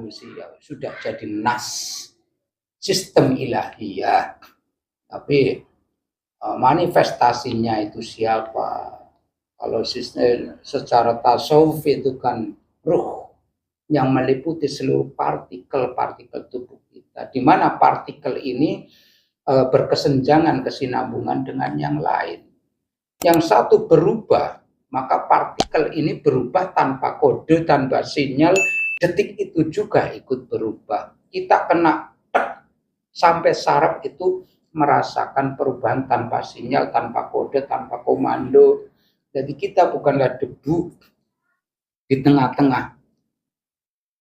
manusia sudah jadi nas sistem ilahiyah, tapi manifestasinya itu siapa? Kalau sistem secara tasawuf itu kan ruh yang meliputi seluruh partikel-partikel tubuh kita, di mana partikel ini berkesenjangan kesinambungan dengan yang lain. Yang satu berubah, maka partikel ini berubah tanpa kode, tanpa sinyal, detik itu juga ikut berubah. Kita kena sampai saraf itu merasakan perubahan tanpa sinyal, tanpa kode, tanpa komando. Jadi kita bukanlah debu di tengah-tengah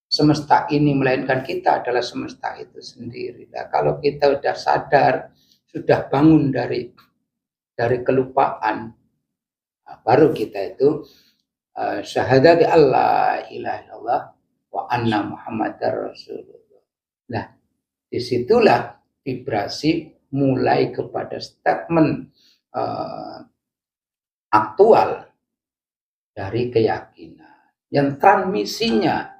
semesta ini, melainkan kita adalah semesta itu sendiri. Nah, kalau kita sudah sadar, sudah bangun dari kelupaan, nah, baru kita itu syahadat Allah ilaha illallah wa anna Muhammadar Rasulullah. Nah, disitulah vibrasi mulai kepada statement aktual dari keyakinan. Yang transmisinya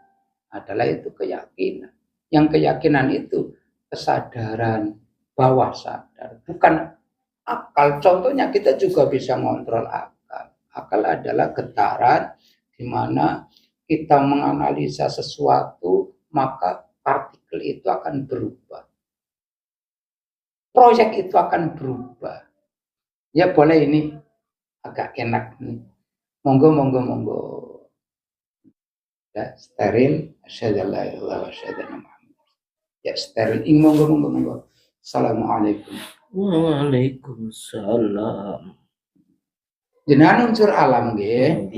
adalah itu keyakinan. Yang keyakinan itu kesadaran bawah sadar, bukan akal. Contohnya kita juga bisa ngontrol akal. Akal adalah getaran di mana kita menganalisa sesuatu, maka partikel itu akan berubah. Proyek itu akan berubah. Ya boleh, ini agak enak nih. Monggo. Ya, steril. Ya, steril. Monggo. Assalamualaikum. Waalaikumsalam. Jenengan unsur alam nggih.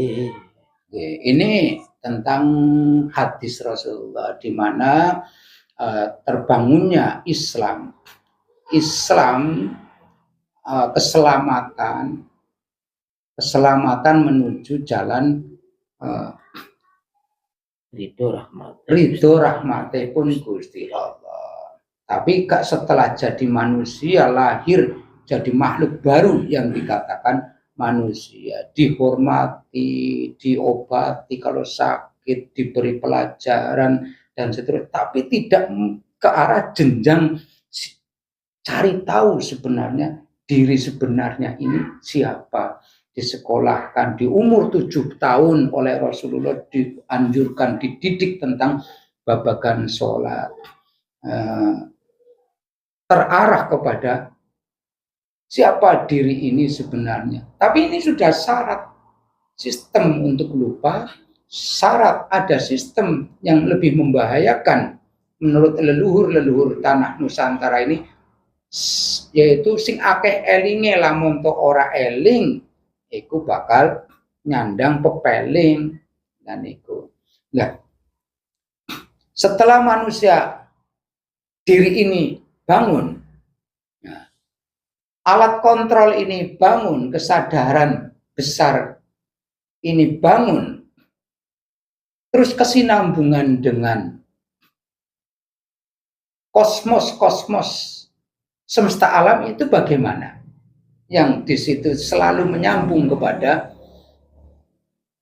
Ini tentang hadis Rasulullah di mana terbangunnya Islam keselamatan menuju jalan ridho rahmatipun Gusti Allah. Tapi setelah jadi manusia, lahir jadi makhluk baru yang dikatakan manusia, dihormati, diobati kalau sakit, diberi pelajaran dan seterusnya, tapi tidak ke arah jenjang cari tahu sebenarnya diri sebenarnya ini siapa. Disekolahkan di umur 7 tahun oleh Rasulullah, dianjurkan, dididik tentang babagan sholat, terarah kepada siapa diri ini sebenarnya. Tapi ini sudah syarat sistem untuk lupa, syarat ada sistem yang lebih membahayakan menurut leluhur tanah Nusantara ini, yaitu sing akeh elinge lamun to ora eling iku bakal nyandang pepeling dan iku. Nah, setelah manusia diri ini bangun, nah, alat kontrol ini bangun, kesadaran besar ini bangun, terus kesinambungan dengan kosmos semesta alam itu bagaimana? Yang di situ selalu menyambung kepada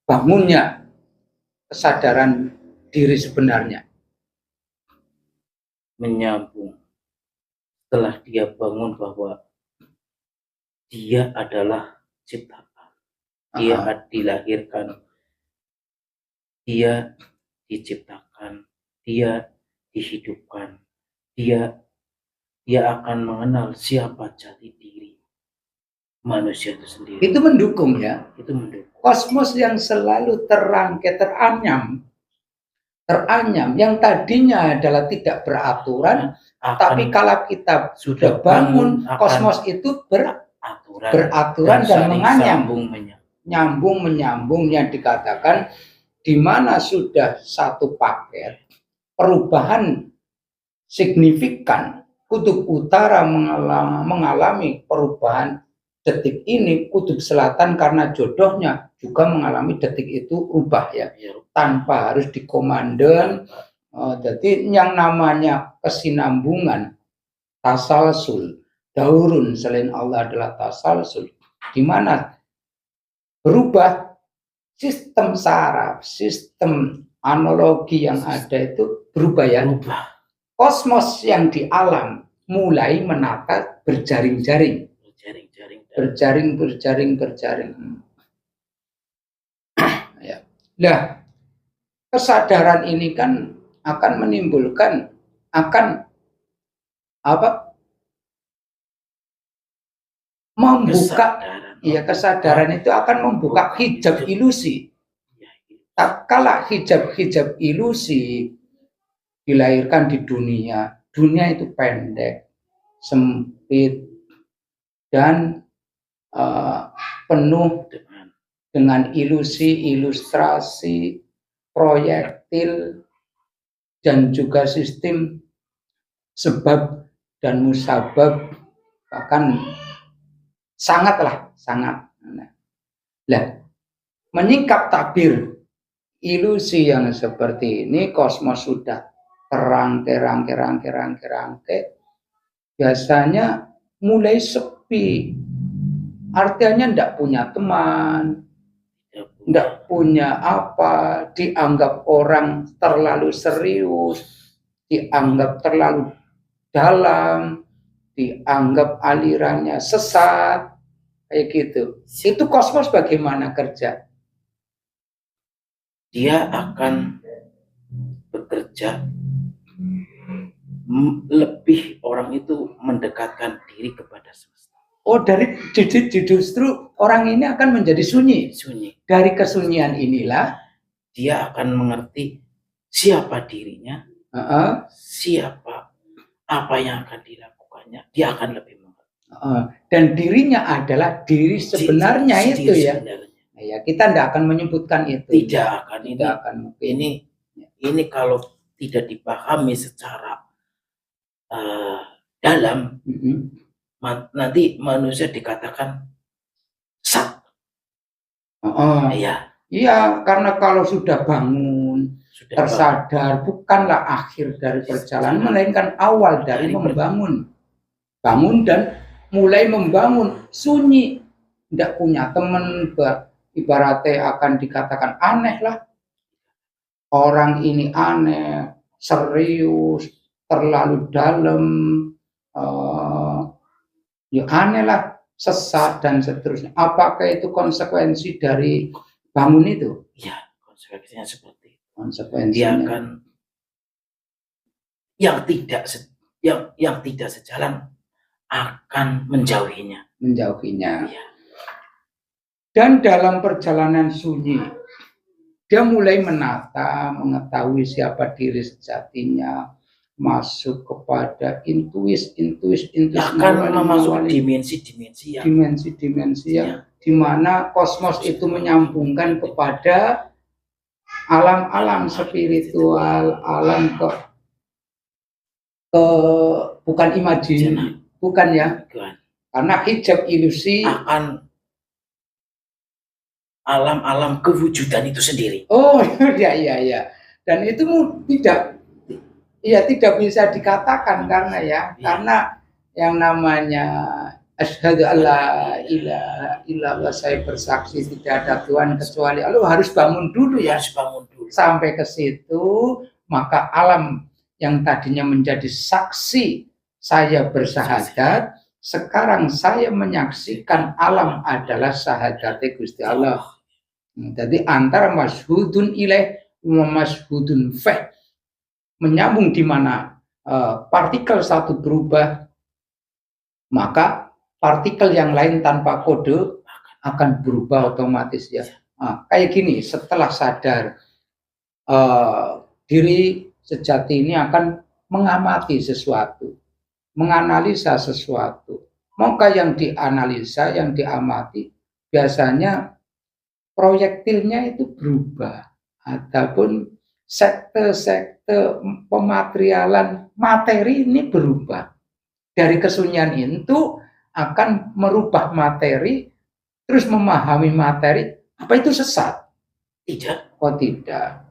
bangunnya kesadaran diri sebenarnya. Menyambung setelah dia bangun bahwa dia adalah ciptaan, dia dilahirkan, dia diciptakan, dia dihidupkan, dia akan mengenal siapa jati diri manusia itu sendiri. Itu mendukung ya. Itu mendukung. Kosmos yang selalu terangkai, teranyam, yang tadinya adalah tidak beraturan, tapi kalau kita sudah bangun, kosmos itu beraturan dan menganyam, menyambung yang dikatakan di mana sudah satu paket perubahan signifikan. Kutub utara mengalami perubahan detik ini, kutub selatan karena jodohnya juga mengalami detik itu ubah ya, tanpa harus dikomandan. Jadi yang namanya kesinambungan, tasalsul, daurun selain Allah adalah tasalsul, di mana berubah sistem saraf, sistem analogi yang ada itu berubah ya. Berubah. Kosmos yang di alam mulai menata berjaring-jaring. Berjaring. Ya. Nah, kesadaran ini kan akan menimbulkan, akan apa? Membuka, kesadaran itu akan membuka hijab ilusi. Tatkala hijab ilusi dilahirkan di dunia itu pendek, sempit, dan penuh dengan ilusi, ilustrasi, proyektil, dan juga sistem sebab dan musabab, bahkan sangat. Nah, menyingkap tabir ilusi yang seperti ini, kosmos sudah kerangke, biasanya mulai sepi. Artinya tidak punya teman, tidak punya apa, dianggap orang terlalu serius, dianggap terlalu dalam, dianggap alirannya sesat, kayak gitu. Itu kosmos bagaimana kerja? Dia akan bekerja lebih, orang itu mendekatkan diri kepada semesta. Oh, justru orang ini akan menjadi sunyi. Dari kesunyian inilah dia akan mengerti siapa dirinya, siapa, apa yang akan dilakukannya. Dia akan lebih mengerti. Dan dirinya adalah diri sebenarnya itu ya. Ya, kita tidak akan menyebutkan itu. Tidak akan. Ini kalau tidak dipahami secara dalam, nanti manusia dikatakan sat. Iya, karena kalau sudah bangun, tersadar, bukanlah akhir dari perjalanan, melainkan awal dari membangun. Bangun dan mulai membangun, sunyi, tidak punya teman, ibaratnya akan dikatakan aneh lah. Orang ini aneh, serius, terlalu dalam, ya aneh lah, sesat dan seterusnya. Apakah itu konsekuensi dari bangun itu? Ya, konsekuensinya seperti itu. Konsekuensinya. Dia akan yang tidak sejalan akan menjauhinya. Ya. Dan dalam perjalanan sunyi, dia mulai menata, mengetahui siapa diri sejatinya, masuk kepada intuisi akan memasuki dimensi-dimensi yang di mana kosmos itu menyambungkan kepada alam-alam spiritual, alam ke bukan imajinasi, bukan ya, karena hijab ilusi akan alam-alam kewujudan itu sendiri. Oh ya. Dan itu tidak bisa dikatakan karena karena yang namanya asyhadu alla ilaha illallah, saya bersaksi tidak ada Tuhan kecuali Allah, harus bangun dulu ya. Sampai ke situ, maka alam yang tadinya menjadi saksi saya bersahadat, sekarang saya menyaksikan alam adalah sahadat Gusti Allah. Jadi antara masyhudun ilaih wa masyhudun fih, menyambung di mana partikel satu berubah, maka partikel yang lain tanpa kode akan berubah otomatis ya. Kayak gini, setelah sadar, diri sejati ini akan mengamati sesuatu, menganalisa sesuatu. Maka yang dianalisa, yang diamati, biasanya proyektilnya itu berubah, ataupun sekte pematerialan materi ini berubah. Dari kesunyian itu akan merubah materi, terus memahami materi. Apa itu sesat? Tidak. Oh tidak.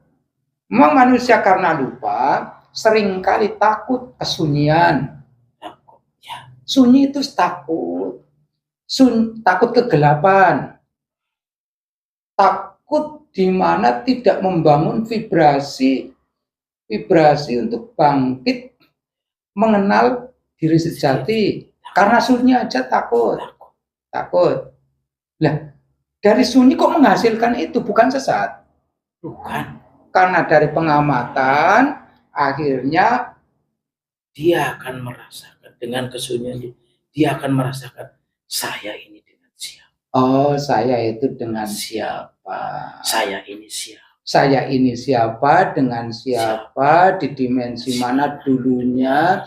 Memang manusia karena lupa seringkali takut kesunyian. Sunyi itu takut. Takut kegelapan. Takut di mana tidak membangun vibrasi untuk bangkit mengenal diri sejati. Karena sunyi aja takut. Lah, dari sunyi kok menghasilkan itu? Bukan sesat? Bukan. Karena dari pengamatan akhirnya dia akan merasakan dengan kesunyian, dia akan merasakan saya ini dengan siapa. Oh, saya itu dengan siapa? Saya ini siapa? Saya ini siapa, dengan siapa, di dimensi mana dulunya.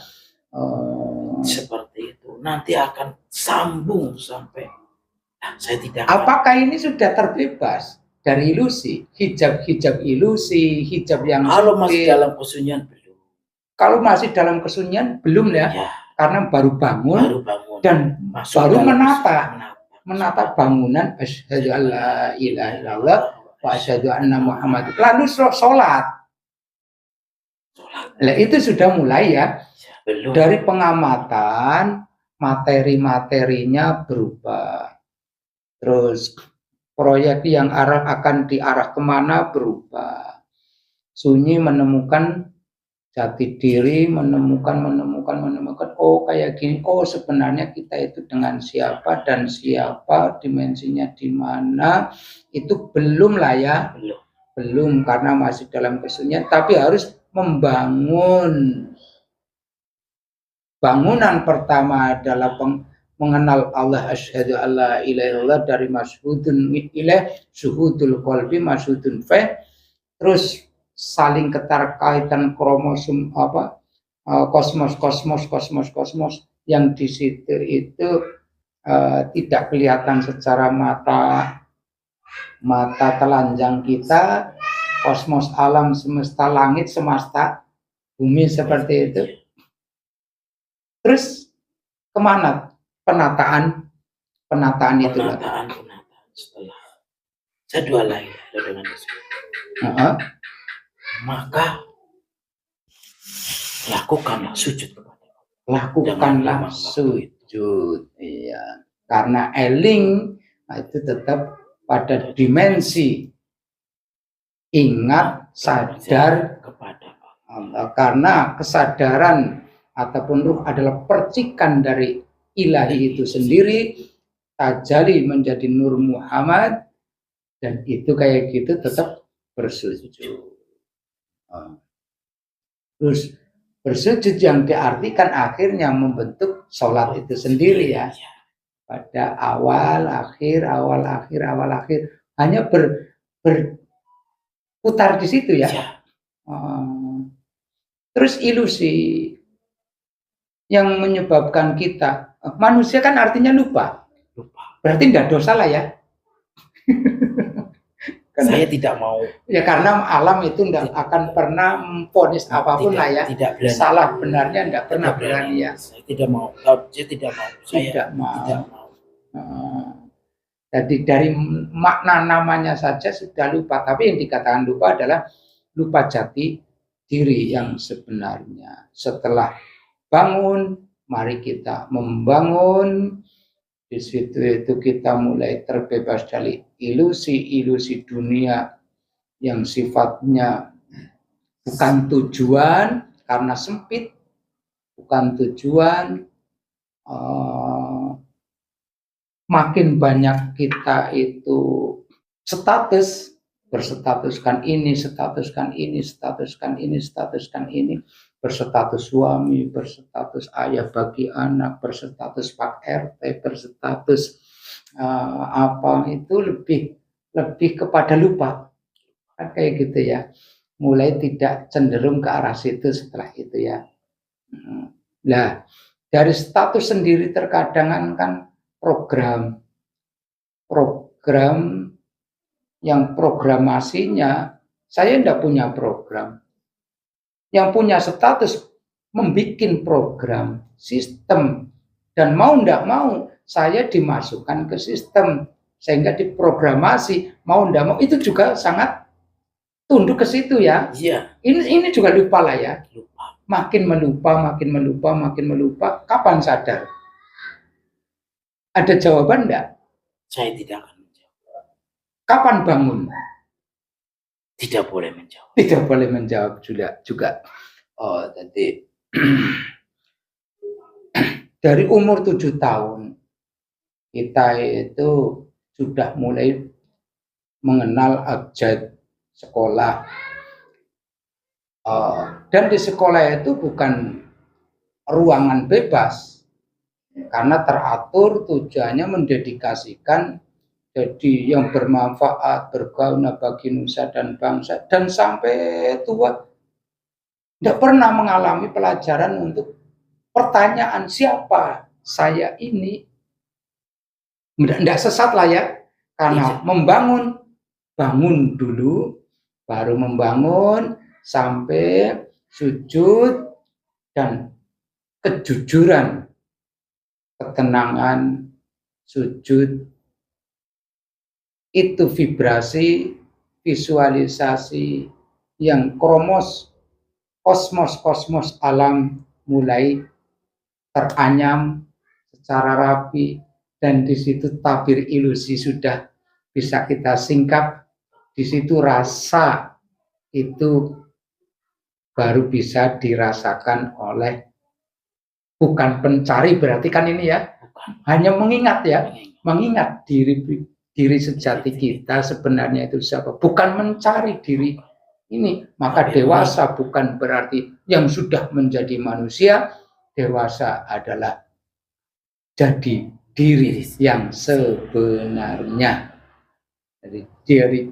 Seperti itu. Nanti akan sambung sampai saya tidak. Apakah ini sudah terbebas dari ilusi? Hijab ilusi, hijab yang kalau masih dalam kesunyian belum. Kalau masih dalam kesunyian belum ya. Karena baru bangun dan baru menata bangunan asyhadu alla ilaha illallah wa asyhadu anna Muhammad. Lalu sholat. Nah, itu sudah mulai ya. Belum. Dari pengamatan materi-materinya berubah. Terus proyek yang akan diarah kemana berubah. Sunyi menemukan jati diri, menemukan, oh kayak gini, oh sebenarnya kita itu dengan siapa dan siapa, dimensinya di mana, itu belum lah ya, belum karena masih dalam kesunyian, tapi harus membangun. Bangunan pertama adalah mengenal Allah, asyhadu alla ilaha illallah, dari masyhudun ilaih, syuhudul qalbi, masyhudun fa, terus saling keterkaitan kromosom kosmos yang di situ itu tidak kelihatan secara mata telanjang kita, kosmos alam semesta langit semesta bumi seperti itu. Terus kemana penataan itu? Penataan setelah saya dua lagi dengan maka lakukanlah sujud kepada Allah. Lakukanlah sujud, iya. Karena eling itu tetap pada dimensi ingat, sadar kepada Allah. Karena kesadaran ataupun ruh adalah percikan dari ilahi itu sendiri, tajali menjadi Nur Muhammad, dan itu kayak gitu tetap bersujud. Terus bersujud yang diartikan akhirnya membentuk sholat itu sendiri ya. Pada awal akhir hanya berputar di situ ya. Terus ilusi yang menyebabkan kita, manusia kan artinya lupa. Berarti tidak dosa lah ya. Saya tidak mau. Ya karena alam itu tidak akan pernah memvonis apapun lah ya. Salah benarnya tidak pernah berani ya. Saya tidak mau. Saya tidak mau. Jadi dari makna namanya saja sudah lupa. Tapi yang dikatakan lupa adalah lupa jati diri yang sebenarnya. Setelah bangun, mari kita membangun. Di situ itu kita mulai terbebas dari ilusi dunia yang sifatnya bukan tujuan karena sempit, bukan tujuan. Makin banyak kita itu berstatuskan ini, berstatus suami, berstatus ayah bagi anak, berstatus Pak RT, berstatus itu lebih kepada lupa, kan kayak gitu ya. Mulai tidak cenderung ke arah situ setelah itu ya. Nah, dari status sendiri terkadang kan program yang programasinya, saya tidak punya program. Yang punya status membuat program, sistem, dan mau tidak mau saya dimasukkan ke sistem sehingga diprogramasi, mau tidak mau itu juga sangat tunduk ke situ ya. Iya. Ini juga lupa lah ya. Makin melupa. Kapan sadar? Ada jawaban enggak? Saya tidak akan menjawab. Kapan bangun? tidak boleh menjawab. Tidak boleh menjawab juga. Oh, jadi dari umur 7 tahun kita itu sudah mulai mengenal abjad sekolah. Dan di sekolah itu bukan ruangan bebas, karena teratur tujuannya mendedikasikan jadi yang bermanfaat, berguna bagi nusa dan bangsa, dan sampai tua tidak pernah mengalami pelajaran untuk pertanyaan siapa saya ini. Tidak sesat lah ya, karena bangun dulu, baru membangun sampai sujud dan kejujuran, ketenangan, sujud, itu vibrasi, visualisasi yang kosmos alam mulai teranyam secara rapi, dan di situ tabir ilusi sudah bisa kita singkap. Di situ rasa itu baru bisa dirasakan oleh bukan pencari, berarti kan ini ya, hanya mengingat ya, mengingat diri sejati kita sebenarnya itu siapa, bukan mencari diri ini. Maka dewasa bukan berarti yang sudah menjadi manusia. Dewasa adalah jadi diri yang sebenarnya. Jadi diri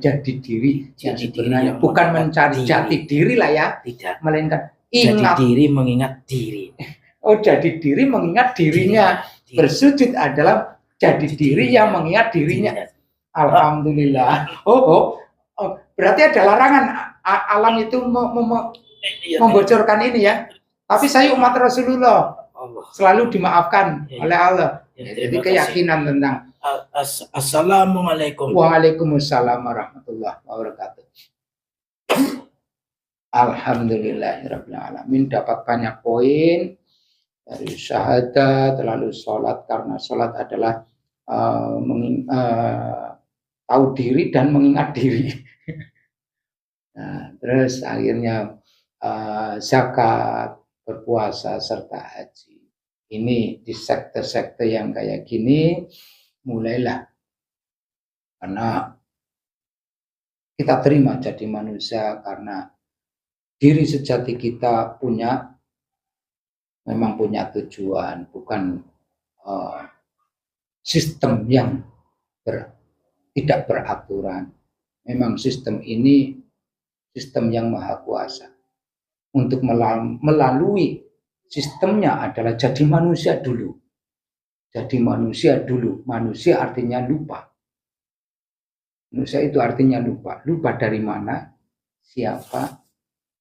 yang sebenarnya, bukan mencari jati diri lah ya, tidak, melainkan ingat diri, mengingat diri. Oh, jadi diri mengingat dirinya. Bersujud adalah jadi diri yang mengingat dirinya. Alhamdulillah. Berarti ada larangan alam itu membocorkan ini ya. Tapi saya umat Rasulullah selalu dimaafkan oleh Allah. Jadi keyakinan tentang Assalamualaikum. Waalaikumsalam warahmatullahi wabarakatuh. Alhamdulillahirabbil alamin. Dapat banyak poin dari syahadat, lalu sholat, karena sholat adalah tahu diri dan mengingat diri. Nah, terus akhirnya zakat, berpuasa, serta haji. Ini di sekte-sekte yang kayak gini mulailah, karena kita terima jadi manusia karena diri sejati kita memang punya tujuan, bukan sistem yang tidak beraturan. Memang sistem ini sistem yang maha kuasa. Untuk melalui sistemnya adalah jadi manusia dulu. Jadi manusia dulu. Manusia artinya lupa. Manusia itu artinya lupa. Lupa dari mana, siapa,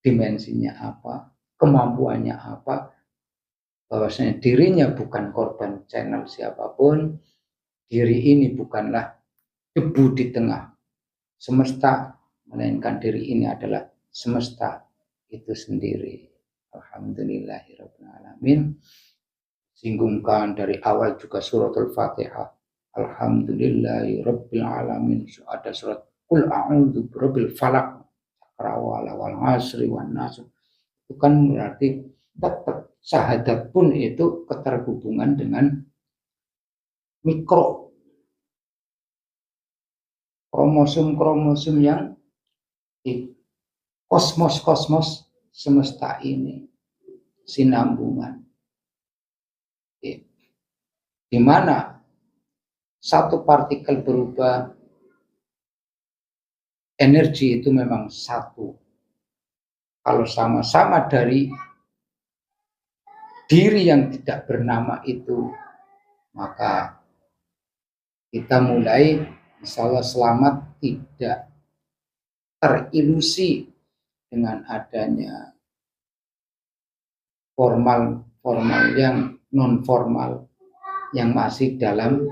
dimensinya apa, kemampuannya apa. Bahwasanya dirinya bukan korban channel siapapun. Diri ini bukanlah debu di tengah semesta, melainkan diri ini adalah semesta itu sendiri. Alhamdulillahirabbil alamin. Singgungkan dari awal juga suratul Fatihah. Alhamdulillahirabbil alamin. Ada surat Qul a'udzu birabbil falaq, wal asri wan nas. Itu kan berarti tetap syahadat pun itu keterhubungan dengan mikro kromosom yang di kosmos semesta ini sinambungan, di mana satu partikel berubah, energi itu memang satu. Kalau sama-sama dari diri yang tidak bernama itu, maka kita mulai insya Allah selamat, tidak terilusi dengan adanya formal yang non formal yang masih dalam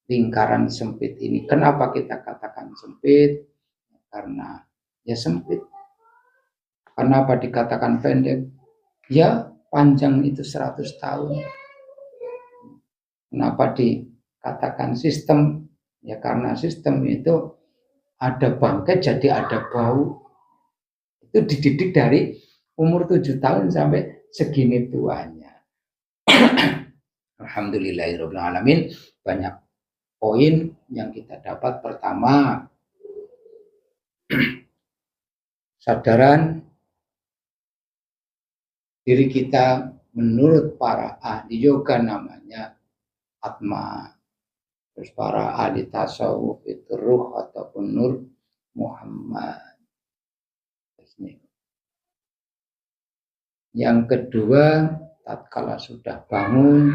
lingkaran sempit ini. Kenapa kita katakan sempit? Karena ya sempit. Kenapa dikatakan pendek? Ya panjang itu 100 tahun. Kenapa dikatakan sistem? Ya karena sistem itu ada bangkai jadi ada bau. Itu dididik dari umur 7 tahun sampai segini tuanya. Alhamdulillahirrahmanirrahim. Banyak poin yang kita dapat. Pertama, sadaran diri kita menurut para ahli yoga namanya Atma. Terus para ahli tasawuf itu ruh ataupun nur Muhammad. Yang kedua, tatkala sudah bangun,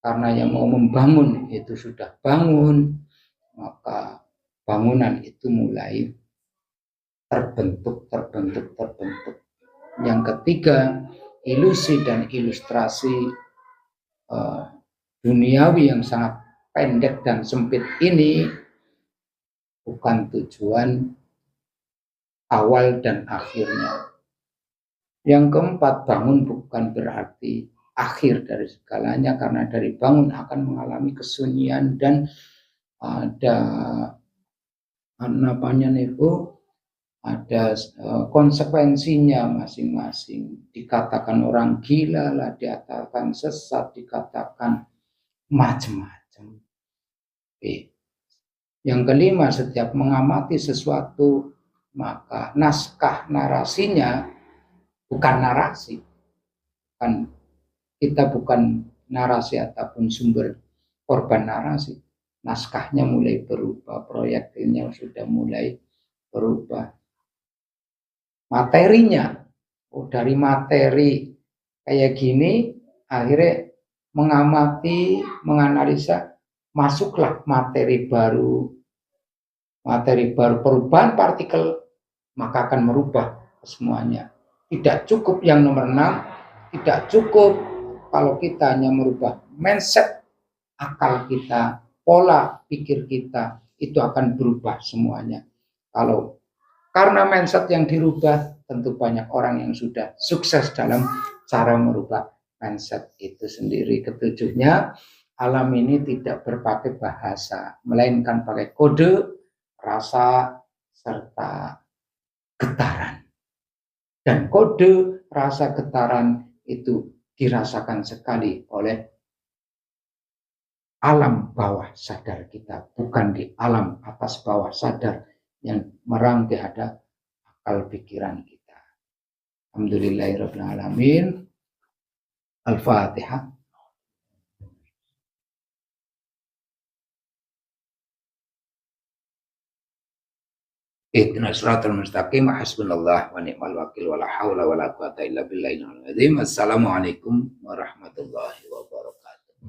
karena yang mau membangun itu sudah bangun, maka bangunan itu mulai terbentuk. Yang ketiga, ilusi dan ilustrasi duniawi yang sangat pendek dan sempit ini bukan tujuan awal dan akhirnya. Yang keempat, bangun bukan berarti akhir dari segalanya, karena dari bangun akan mengalami kesunyian dan ada konsekuensinya masing-masing. Dikatakan orang gila lah, dikatakan sesat, dikatakan macam-macam. Yang kelima, setiap mengamati sesuatu maka naskah narasinya bukan narasi. Kita bukan narasi ataupun sumber korban narasi. Naskahnya mulai berubah, proyektilnya sudah mulai berubah. Materinya, dari materi kayak gini, akhirnya mengamati, menganalisa, masuklah materi baru perubahan partikel, maka akan merubah semuanya. Tidak cukup yang nomor 6, tidak cukup kalau kita hanya merubah mindset, akal kita, pola pikir kita, itu akan berubah semuanya. Kalau karena mindset yang dirubah, tentu banyak orang yang sudah sukses dalam cara merubah mindset itu sendiri. Ketujuhnya, alam ini tidak berpakai bahasa, melainkan pakai kode, rasa, serta getaran. Dan kode, rasa, getaran itu dirasakan sekali oleh alam bawah sadar kita, bukan di alam atas bawah sadar yang merangkai ada akal pikiran kita. Alhamdulillahirrahmanirrahim. Al-Fatihah. Ihdinas siratal mustaqim, hasbunallah wa ni'mal wakil, wala haula wala quwata illa billahil azim. Assalamualaikum warahmatullahi wabarakatuh.